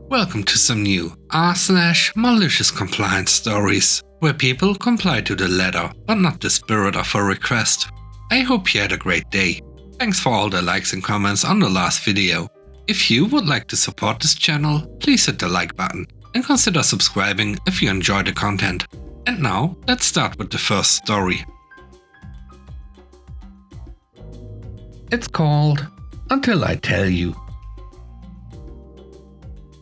Welcome to some new r/malicious compliance stories, where people comply to the letter but not the spirit of a request. I hope you had a great day. Thanks for all the likes and comments on the last video. If you would like to support this channel, please hit the like button and consider subscribing if you enjoy the content. And now, let's start with the first story. It's called Until I Tell You.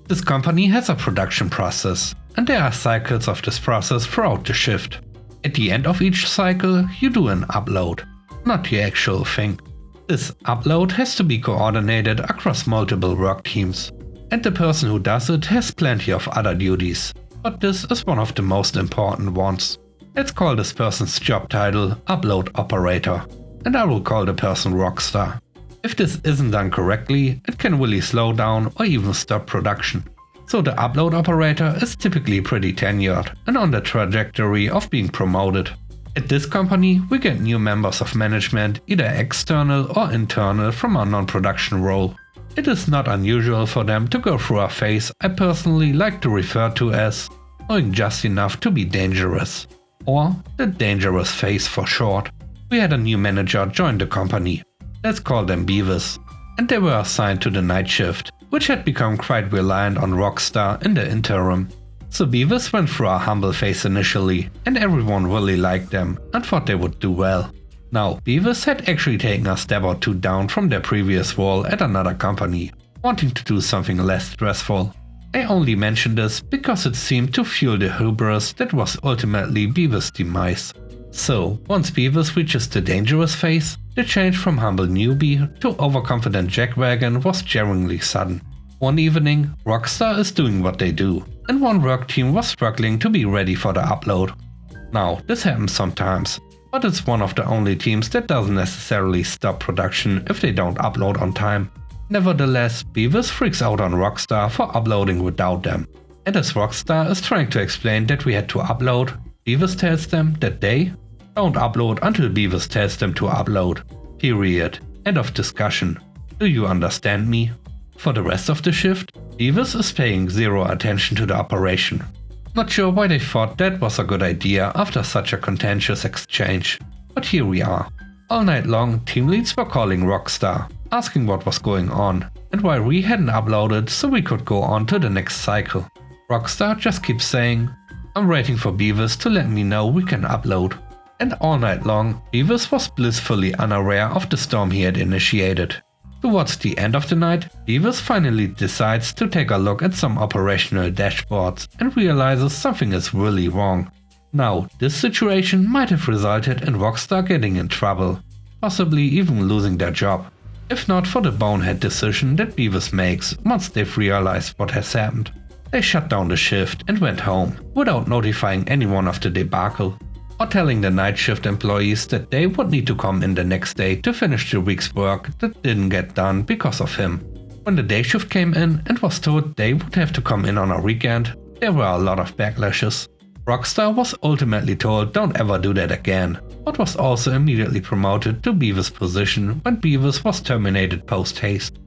This company has a production process, and there are cycles of this process throughout the shift. At the end of each cycle, you do an upload, not the actual thing. This upload has to be coordinated across multiple work teams, and the person who does it has plenty of other duties, but this is one of the most important ones. Let's call this person's job title Upload Operator, and I will call the person Rockstar. If this isn't done correctly, it can really slow down or even stop production. So the upload operator is typically pretty tenured and on the trajectory of being promoted. At this company, we get new members of management, either external or internal, from a non-production role. It is not unusual for them to go through a phase I personally like to refer to as knowing just enough to be dangerous, or the dangerous phase for short. We had a new manager join the company. Let's call them Beavis, and they were assigned to the night shift, which had become quite reliant on Rockstar in the interim. So Beavis went through a humble phase initially, and everyone really liked them and thought they would do well. Now, Beavis had actually taken a step or two down from their previous role at another company, wanting to do something less stressful. I only mention this because it seemed to fuel the hubris that was ultimately Beavis' demise. So, once Beavis reaches the dangerous phase, the change from humble newbie to overconfident jackwagon was jarringly sudden. One evening, Rockstar is doing what they do, and one work team was struggling to be ready for the upload. Now, this happens sometimes, but it's one of the only teams that doesn't necessarily stop production if they don't upload on time. Nevertheless, Beavis freaks out on Rockstar for uploading without them. And as Rockstar is trying to explain that we had to upload, Beavis tells them that they don't upload until Beavis tells them to upload. Period. End of discussion. Do you understand me? For the rest of the shift, Beavis is paying zero attention to the operation. Not sure why they thought that was a good idea after such a contentious exchange, but here we are. All night long, team leads were calling Rockstar, asking what was going on, and why we hadn't uploaded so we could go on to the next cycle. Rockstar just keeps saying, "I'm waiting for Beavis to let me know we can upload." And all night long, Beavis was blissfully unaware of the storm he had initiated. Towards the end of the night, Beavis finally decides to take a look at some operational dashboards and realizes something is really wrong. Now, this situation might have resulted in Rockstar getting in trouble, possibly even losing their job, if not for the bonehead decision that Beavis makes once they've realized what has happened. They shut down the shift and went home without notifying anyone of the debacle, or telling the night shift employees that they would need to come in the next day to finish the week's work that didn't get done because of him. When the day shift came in and was told they would have to come in on a weekend, there were a lot of backlashes. Rockstar was ultimately told don't ever do that again, but was also immediately promoted to Beavis' position when Beavis was terminated post-haste.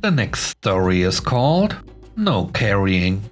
The next story is called No Carrying.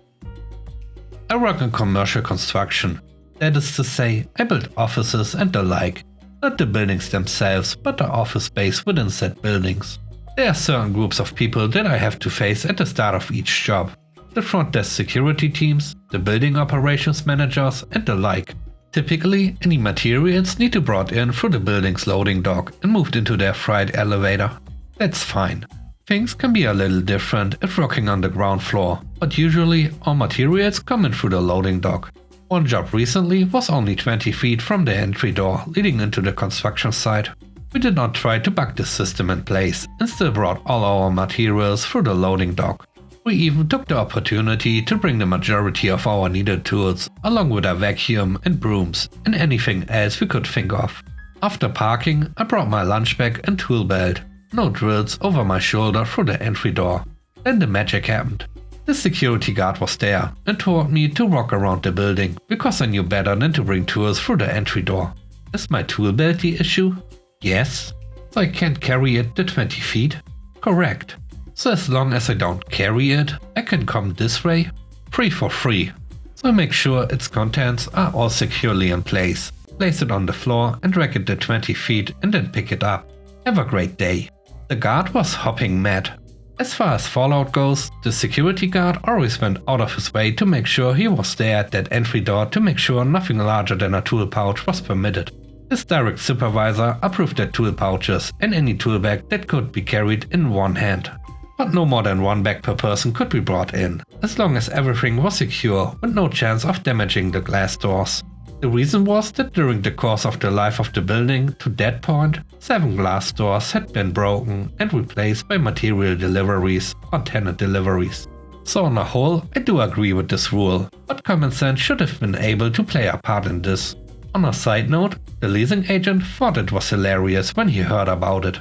I work in commercial construction. That is to say, I build offices and the like. Not the buildings themselves, but the office space within said buildings. There are certain groups of people that I have to face at the start of each job. The front desk security teams, the building operations managers, and the like. Typically, any materials need to be brought in through the building's loading dock and moved into their freight elevator. That's fine. Things can be a little different if working on the ground floor, but usually all materials come in through the loading dock. One job recently was only 20 feet from the entry door leading into the construction site. We did not try to bug the system in place and still brought all our materials through the loading dock. We even took the opportunity to bring the majority of our needed tools, along with a vacuum and brooms and anything else we could think of. After parking, I brought my lunch bag and tool belt. No drills over my shoulder through the entry door. Then the magic happened. The security guard was there and told me to walk around the building because I knew better than to bring tools through the entry door. Is my tool belt the issue? Yes. So I can't carry it the 20 feet? Correct. so as long as I don't carry it, I can come this way, free for free. So make sure its contents are all securely in place. Place it on the floor and drag it to 20 feet and then pick it up. Have a great day. The guard was hopping mad. As far as Fallout goes, the security guard always went out of his way to make sure he was there at that entry door to make sure nothing larger than a tool pouch was permitted. His direct supervisor approved that tool pouches and any tool bag that could be carried in one hand. But no more than one bag per person could be brought in, as long as everything was secure with no chance of damaging the glass doors. The reason was that during the course of the life of the building, to that point, 7 glass doors had been broken and replaced by material deliveries or tenant deliveries. So on a whole, I do agree with this rule, but common sense should have been able to play a part in this. On a side note, the leasing agent thought it was hilarious when he heard about it.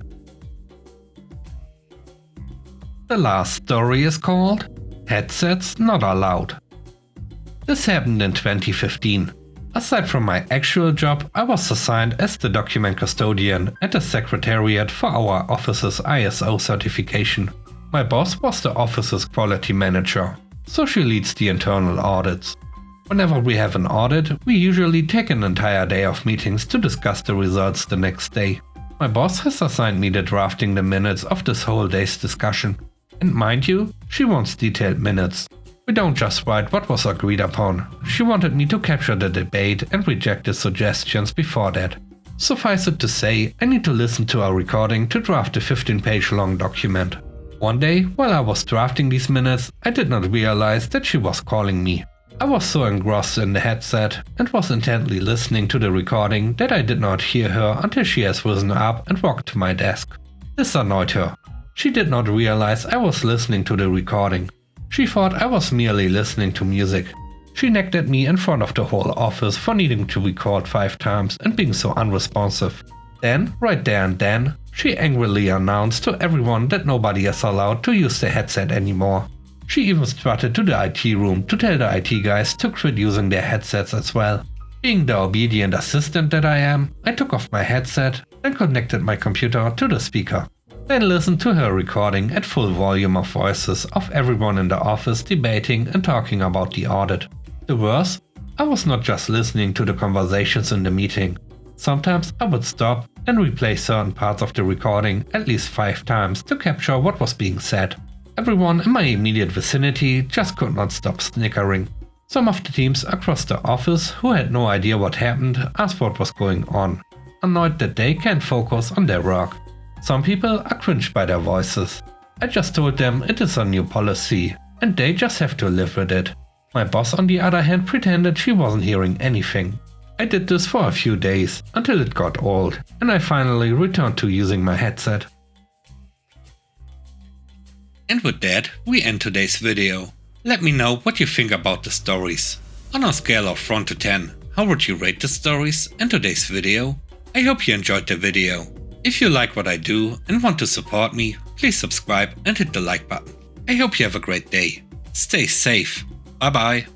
The last story is called Headsets Not Allowed. This happened in 2015. Aside from my actual job, I was assigned as the document custodian at the secretariat for our office's ISO certification. My boss was the office's quality manager, so she leads the internal audits. Whenever we have an audit, we usually take an entire day of meetings to discuss the results the next day. My boss has assigned me the drafting the minutes of this whole day's discussion. And mind you, she wants detailed minutes. We don't just write what was agreed upon. She wanted me to capture the debate and reject the suggestions before that. Suffice it to say, I need to listen to a recording to draft a 15-page long document. One day, while I was drafting these minutes, I did not realize that she was calling me. I was so engrossed in the headset and was intently listening to the recording that I did not hear her until she has risen up and walked to my desk. This annoyed her. She did not realize I was listening to the recording. She thought I was merely listening to music. She nagged at me in front of the whole office for needing to record 5 times and being so unresponsive. Then, right there and then, she angrily announced to everyone that nobody is allowed to use the headset anymore. She even strutted to the IT room to tell the IT guys to quit using their headsets as well. Being the obedient assistant that I am, I took off my headset and connected my computer to the speaker. Then listened to her recording at full volume of voices of everyone in the office debating and talking about the audit. The worst, I was not just listening to the conversations in the meeting. Sometimes I would stop and replay certain parts of the recording at least 5 times to capture what was being said. Everyone in my immediate vicinity just could not stop snickering. Some of the teams across the office who had no idea what happened asked what was going on, annoyed that they can't focus on their work. Some people are cringed by their voices. I just told them it is a new policy, and they just have to live with it. My boss on the other hand pretended she wasn't hearing anything. I did this for a few days, until it got old, and I finally returned to using my headset. And with that, we end today's video. Let me know what you think about the stories. On a scale of 1 to 10, how would you rate the stories and today's video? I hope you enjoyed the video. If you like what I do and want to support me, please subscribe and hit the like button. I hope you have a great day. Stay safe. Bye bye.